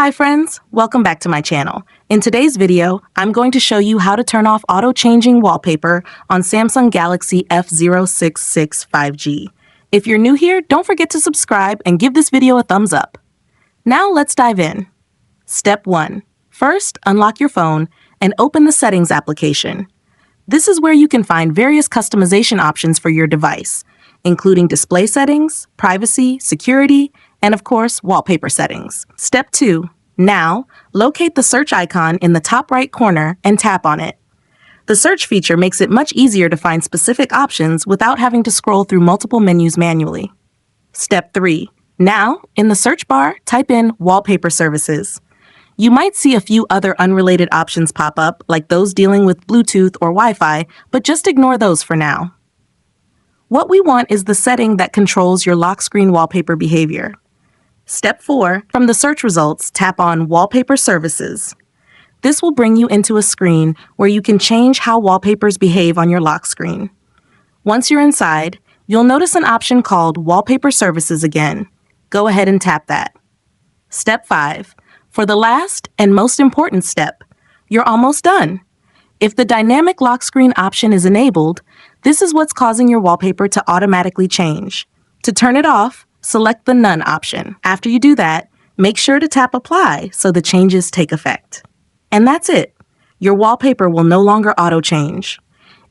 Hi friends, welcome back to my channel. In today's video, I'm going to show you how to turn off auto-changing wallpaper on Samsung Galaxy F06 5G. If you're new here, don't forget to subscribe and give this video a thumbs up. Now let's dive in. Step 1. First, unlock your phone and open the Settings application. This is where you can find various customization options for your device, including display settings, privacy, security, and of course, wallpaper settings. Step 2. Now, locate the search icon in the top right corner and tap on it. The search feature makes it much easier to find specific options without having to scroll through multiple menus manually. Step 3. Now, in the search bar, type in Wallpaper Services. You might see a few other unrelated options pop up, like those dealing with Bluetooth or Wi-Fi, but just ignore those for now. What we want is the setting that controls your lock screen wallpaper behavior. Step 4. From the search results, tap on Wallpaper Services. This will bring you into a screen where you can change how wallpapers behave on your lock screen. Once you're inside, you'll notice an option called Wallpaper Services again. Go ahead and tap that. Step 5. For the last and most important step, you're almost done. If the dynamic lock screen option is enabled, this is what's causing your wallpaper to automatically change. To turn it off, select the None option. After you do that, make sure to tap Apply so the changes take effect. And that's it. Your wallpaper will no longer auto-change.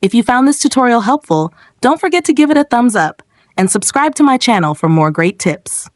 If you found this tutorial helpful, don't forget to give it a thumbs up and subscribe to my channel for more great tips.